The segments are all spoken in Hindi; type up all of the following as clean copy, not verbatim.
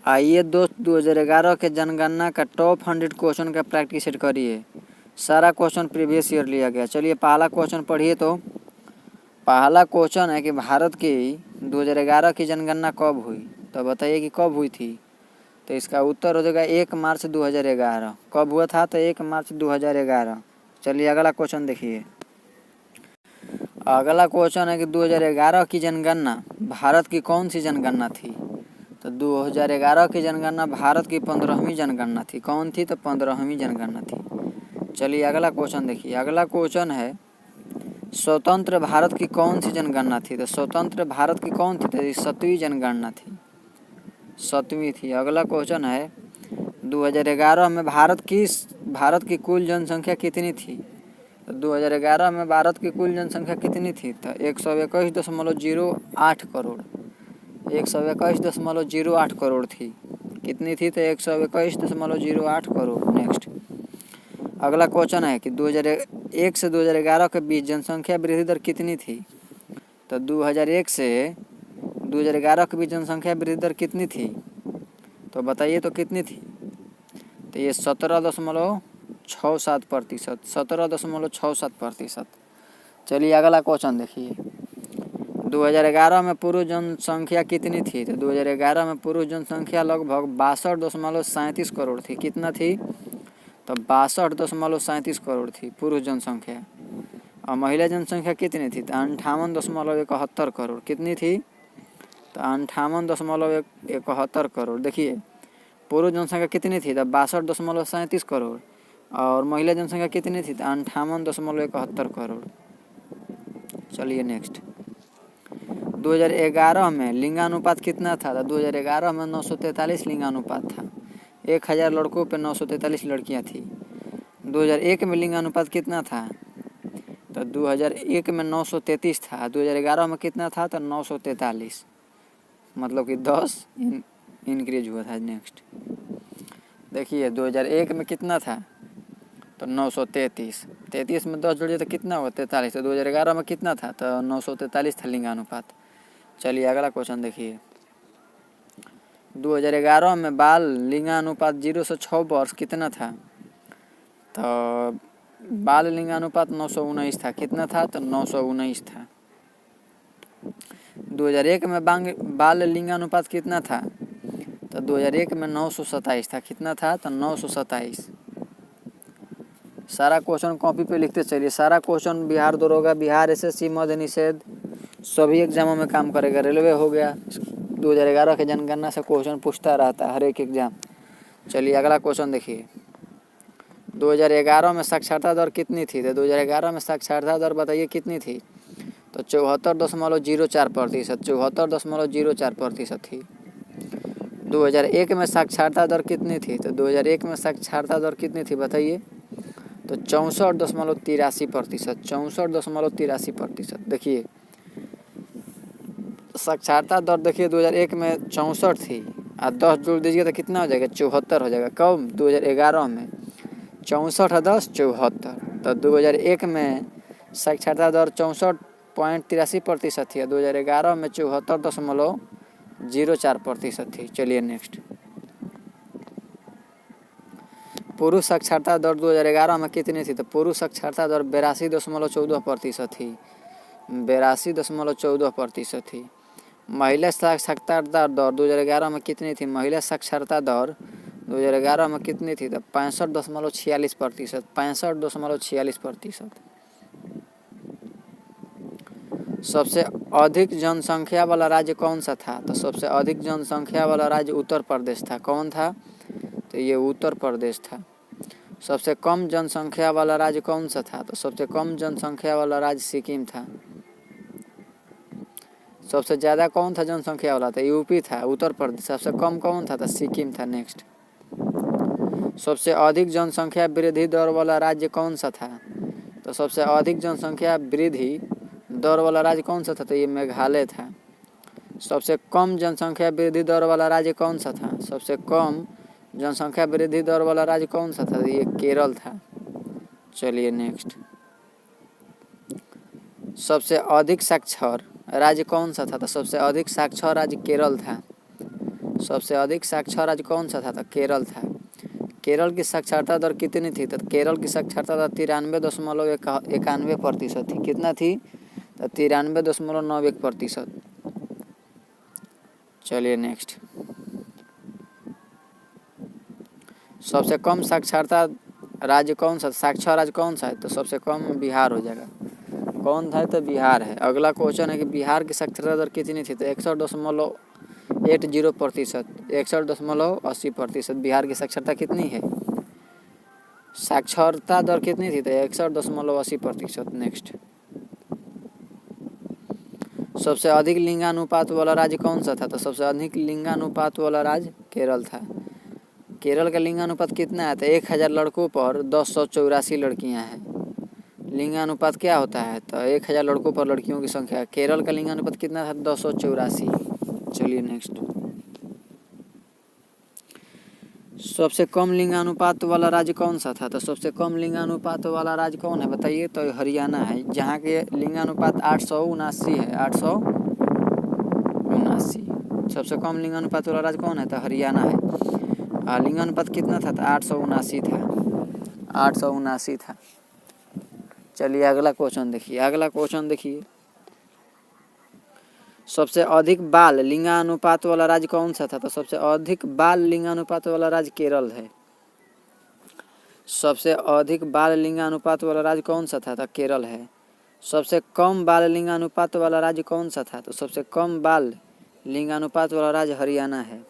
आइए दोस्त 2011 के जनगणना का टॉप 100 क्वेश्चन का प्रैक्टिस सेट करिए। सारा क्वेश्चन प्रीवियस ईयर लिया गया। चलिए पहला क्वेश्चन पढ़िए। तो पहला क्वेश्चन है कि भारत की 2011 की जनगणना कब हुई। तो बताइए कि कब हुई थी। तो इसका उत्तर हो जाएगा 1 मार्च 2011। कब हुआ था? तो 1 मार्च 2011। चलिए अगला क्वेश्चन देखिए। अगला क्वेश्चन है कि 2011 की जनगणना भारत की कौन सी जनगणना थी। तो 2011 की जनगणना भारत की 15वीं जनगणना थी। कौन थी? तो 15वीं जनगणना थी। चलिए अगला क्वेश्चन देखिए। अगला क्वेश्चन है स्वतंत्र भारत की कौन सी जनगणना थी। तो स्वतंत्र भारत की कौन थी? तो 7वीं जनगणना थी, 7वीं थी। अगला क्वेश्चन है 2011 में भारत की कुल जनसंख्या कितनी थी। तो 2011 में भारत की कुल जनसंख्या कितनी थी? तो 121.08 करोड़, 121.08 करोड़ थी। कितनी थी? तो 121.08 करोड़। नेक्स्ट अगला क्वेश्चन है कि 2001 से 2011 के बीच जनसंख्या वृद्धि दर कितनी थी। तो 2001 से 2011 के बीच जनसंख्या वृद्धि दर कितनी थी। तो बताइए तो कितनी थी। तो ये 17.67%, 17.67%। चलिए अगला क्वेश्चन देखिए। 2011 में पुरुष जनसंख्या कितनी थी। तो 2011 में पुरुष जनसंख्या लगभग 62.37 करोड़ थी। कितना थी? तो 62.37 करोड़ थी पुरुष जनसंख्या। और महिला जनसंख्या कितनी थी? तो 58.71 करोड़। कितनी थी? तो 58.71 करोड़। देखिए पुरुष जनसंख्या कितनी थी? तो 62.37 करोड़। और महिला जनसंख्या कितनी थी? तो 58.71 करोड़। चलिए नेक्स्ट 2011 में लिंगानुपात कितना था। तो 2011 में 943 लिंगानुपात था। 1000 लड़कों पे 943 लड़कियां थी। 2001 में लिंगानुपात कितना था। तो 2001 में 933 था। 2011 में कितना था? तो 943, मतलब कि 10 इंक्रीज हुआ था। नेक्स्ट देखिए 2001 में कितना था। तो 933, 33 में 10 जोड़िए तो कितना हुआ? 43। तो 2011 में कितना था? तो 943 था लिंगानुपात। चलिए अगला क्वेश्चन देखिए। 2011 में बाल लिंगानुपात 0 से 6 वर्ष कितना था। तो बाल लिंगानुपात 919 था। कितना था? तो 919 था। 2001 में बाल लिंगानुपात कितना था। तो 2001 में 927 था। कितना था? तो 927। सारा क्वेश्चन कॉपी पे लिखते चलिए। सारा क्वेश्चन बिहार दरोगा, बिहार एसएससी, मद्य निषेध सभी एग्जामों में काम करेगा। रेलवे हो गया, 2011 के जनगणना से क्वेश्चन पूछता रहता है हर एक एग्जाम। चलिए अगला क्वेश्चन देखिए। 2011 में साक्षरता दर कितनी थी। तो 2011 में साक्षरता दर बताइए कितनी थी। तो 74.04%, 74.04% थी। 2001 में साक्षरता दर कितनी थी। तो 2001 में साक्षरता दर कितनी थी बताइए। तो 64.83%, 64.83%। देखिए साक्षरता दर देखिए 2001 में 64 थी और 10 जोड़ दीजिए तो कितना हो जाएगा? 74 हो जाएगा। कब? 2011 में 64 है 10, 74। तो 2001 में साक्षरता दर 64.83% थी और 2011 में 74.04% थी। चलिए नेक्स्ट पुरुष साक्षरता दर 2011 में कितनी थी। तो पुरुष साक्षरता दर 82.14% थी, 82.14% थी। महिला साक्षरता दर 2011 में कितनी थी। महिला साक्षरता दर 2011 में कितनी थी। तो 65.46%, 65.46%। सबसे अधिक जनसंख्या वाला राज्य कौन सा था। तो सबसे अधिक जनसंख्या वाला राज्य उत्तर प्रदेश था। कौन था? तो ये उत्तर प्रदेश था। सबसे कम जनसंख्या वाला राज्य कौन सा था। तो सबसे कम जनसंख्या वाला राज्य सिक्किम था। सबसे ज़्यादा कौन था जनसंख्या वाला? तो यूपी था। उत्तर प्रदेश सबसे कम कौन था? तो सिक्किम था। नेक्स्ट सबसे अधिक जनसंख्या वृद्धि दर वाला राज्य कौन सा था। तो सबसे अधिक जनसंख्या वृद्धि दर वाला राज्य कौन सा था। तो ये मेघालय था। सबसे कम जनसंख्या वृद्धि दर वाला राज्य कौन सा था। सबसे कम जनसंख्या वृद्धि दर वाला राज्य कौन सा था। ये केरल था। चलिए नेक्स्ट सबसे अधिक साक्षर राज्य कौन सा था। तो सबसे अधिक साक्षर राज्य केरल था। सबसे अधिक साक्षर राज्य कौन सा था? तो केरल था। केरल की साक्षरता दर कितनी थी? तो केरल की साक्षरता दर 93.91% थी। कितना थी? तो 93.91%। चलिए नेक्स्ट। सबसे कम साक्षरता राज्य कौन सा? साक्षर राज्य कौन सा है? तो सबसे कम बिहार हो जाएगा। कौन था? तो बिहार है। अगला क्वेश्चन है कि बिहार की साक्षरता दर कितनी थी? तो 61.80%। 61.80%। बिहार की साक्षरता कितनी है? साक्षरता दर कितनी थी? तो 61.80%। नेक्स्ट। सबसे अधिक लिंगानुपात वाला राज्य कौन सा था? तो सबसे अधिक लिंगानुपात वाला राज्य केरल था। केरल का लिंगानुपात कितना है? तो 1000 लड़कों पर 1084 लड़कियां हैं। लिंगानुपात क्या होता है? तो 1000 लड़कों पर लड़कियों की संख्या। केरल का लिंगानुपात कितना था? 1084। चलिए नेक्स्ट। सबसे कम लिंगानुपात वाला राज्य कौन सा था? तो सबसे कम लिंगानुपात वाला राज्य कौन है बताइए? तो हरियाणा है, जहाँ के लिंगानुपात 879 है। 879। सबसे कम लिंगानुपात वाला राज्य कौन है? तो हरियाणा है। लिंगानुपात कितना था? तो 879 था। 879 था। चलिए अगला क्वेश्चन देखिए। सबसे अधिक बाल लिंगानुपात वाला राज्य कौन सा था? तो सबसे अधिक बाल लिंगानुपात वाला राज्य केरल है। सबसे अधिक बाल लिंगानुपात वाला राज्य कौन सा था? तो केरल है। सबसे कम बाल लिंगानुपात वाला राज्य कौन सा था? तो सबसे कम बाल लिंगानुपात वाला राज्य हरियाणा है।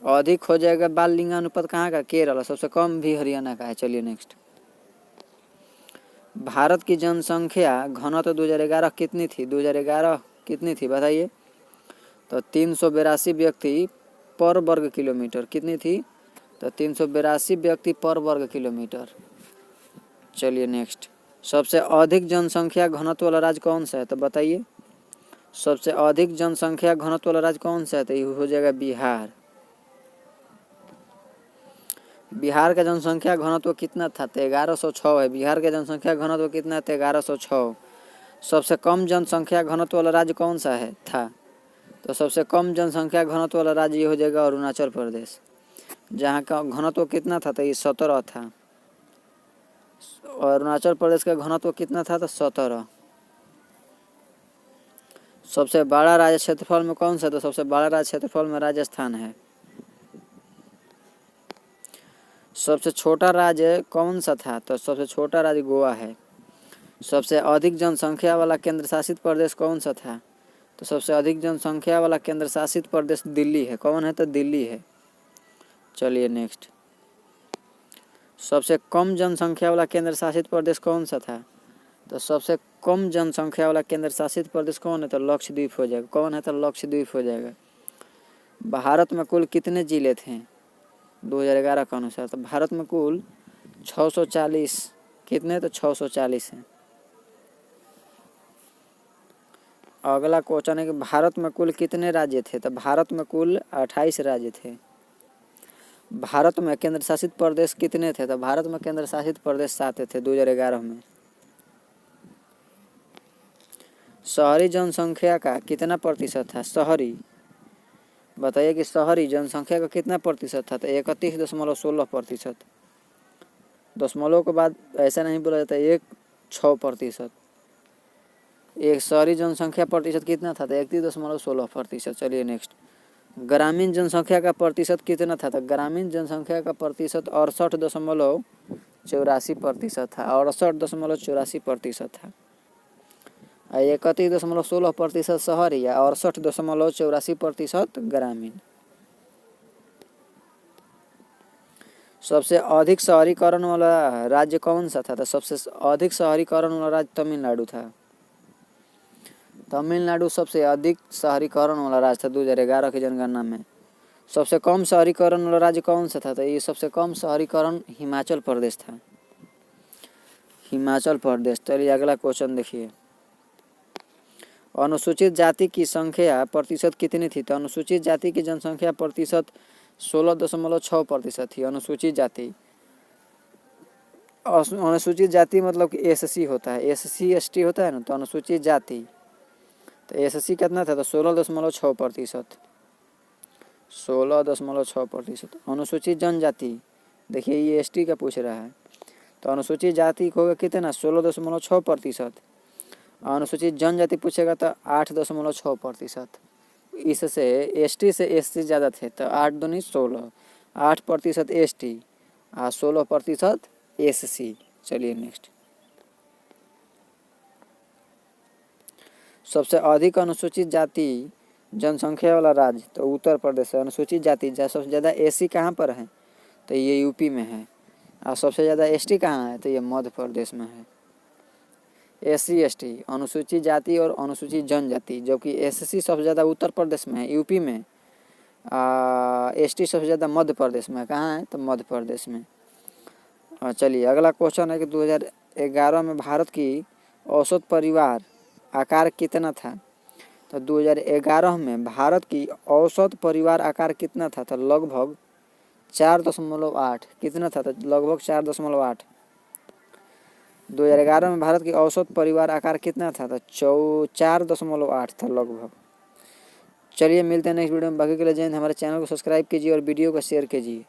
अधिक हो जाएगा बाल लिंगानुपात कहाँ का? केरल। सबसे कम भी हरियाणा का है। चलिए नेक्स्ट। भारत की जनसंख्या घनत्व 2011 कितनी थी? 2011 कितनी थी बताइए? तो 382 व्यक्ति पर वर्ग किलोमीटर। कितनी थी? तो 382 व्यक्ति पर वर्ग किलोमीटर। चलिए नेक्स्ट। सबसे अधिक जनसंख्या घनत्व वाला राज्य कौन सा है? तो बताइए। सबसे अधिक जनसंख्या घनत्व वाला राज्य कौन सा है? तो ये हो जाएगा बिहार। बिहार का जनसंख्या घनत्व कितना था? तो 1106 है। बिहार का जनसंख्या घनत्व कितना था? 1106। सबसे कम जनसंख्या घनत्व वाला राज्य कौन सा है था? तो सबसे कम जनसंख्या घनत्व वाला राज्य ये हो जाएगा अरुणाचल प्रदेश, जहाँ का घनत्व कितना था? तो ये 17 था। अरुणाचल प्रदेश का घनत्व कितना था? तो 17। सबसे बड़ा राज्य क्षेत्रफल में कौन सा? तो सबसे बड़ा राज्य क्षेत्रफल में राजस्थान है। सबसे छोटा राज्य कौन सा था? तो सबसे छोटा राज्य गोवा है। सबसे अधिक जनसंख्या वाला केंद्र शासित प्रदेश कौन सा था? तो सबसे अधिक जनसंख्या वाला केंद्र शासित प्रदेश दिल्ली है। कौन है? तो दिल्ली है। चलिए नेक्स्ट। सबसे कम जनसंख्या वाला केंद्र शासित प्रदेश कौन सा था? तो सबसे कम जनसंख्या वाला केंद्र शासित प्रदेश कौन है? तो लक्षद्वीप हो जाएगा। कौन है? तो लक्षद्वीप हो जाएगा। भारत में कुल कितने जिले थे 2011 के अनुसार? तो भारत में कुल 640। कितने? तो 640 हैं। अगला क्वेश्चन है कि भारत में कुल कितने राज्य थे? तो भारत में कुल 28 राज्य थे। भारत में केंद्र शासित प्रदेश कितने थे? तो भारत में केंद्र शासित प्रदेश 7 थे 2011 में। शहरी जनसंख्या का कितना प्रतिशत था? शहरी बताइए कि शहरी जनसंख्या का कितना प्रतिशत था? तो 31.16%। दशमलव के बाद ऐसा नहीं बोला जाता 6%। एक शहरी जनसंख्या प्रतिशत कितना था? तो 31.16%। चलिए नेक्स्ट। ग्रामीण जनसंख्या का प्रतिशत कितना था? तो ग्रामीण जनसंख्या का प्रतिशत 68.84% था। 68.84% था। 31.16% शहरी या 68.84% ग्रामीण। सबसे अधिक शहरीकरण वाला राज्य कौन सा था? तो सबसे अधिक शहरीकरण वाला राज्य तमिलनाडु था। तमिलनाडु सबसे अधिक शहरीकरण वाला राज्य था 2011 की जनगणना में। सबसे कम शहरीकरण वाला राज्य कौन सा था? तो ये सबसे कम शहरीकरण हिमाचल प्रदेश था। हिमाचल प्रदेश। चलिए अगला क्वेश्चन देखिए। अनुसूचित जाति की संख्या प्रतिशत कितनी थी? तो अनुसूचित जाति की जनसंख्या प्रतिशत 16.6% थी। अनुसूचित जाति मतलब कि एससी होता है। SC ST होता है ना, तो अनुसूचित जाति तो एसएससी कितना था, तो 16.6%। 16.6%। अनुसूचित जनजाति, देखिए ये एसटी का पूछ रहा है, तो अनुसूचित जाति को होगा कितना, 16.6%। अनुसूचित जनजाति पूछेगा तो 8.6%। इससे एसटी से एससी ज़्यादा थे, तो 8 दूनी 16, 8% एसटी और 16% एससी। चलिए नेक्स्ट, सबसे अधिक अनुसूचित जाति जनसंख्या वाला राज्य, तो उत्तर प्रदेश है। अनुसूचित जाति सबसे ज़्यादा एससी कहाँ पर है, तो ये यूपी में है। और सबसे ज़्यादा एसटी कहाँ है, तो ये मध्य प्रदेश में है। एससी एसटी, अनुसूचित जाति और अनुसूचित जनजाति, जबकि एससी सबसे ज़्यादा उत्तर प्रदेश में है, यूपी में। एसटी सबसे ज़्यादा मध्य प्रदेश में, कहाँ है, तो मध्य प्रदेश में। चलिए अगला क्वेश्चन है कि 2011 में भारत की औसत परिवार आकार कितना था। तो 2011 में भारत की औसत परिवार आकार कितना था, तो लगभग 4.8। कितना था, तो लगभग 4.8। 2011 में भारत की औसत परिवार आकार कितना था, तो 4.8 था लगभग। चलिए मिलते हैं नेक्स्ट वीडियो में, बाकी के लिए जय हिंद। हमारे चैनल को सब्सक्राइब कीजिए और वीडियो को शेयर कीजिए।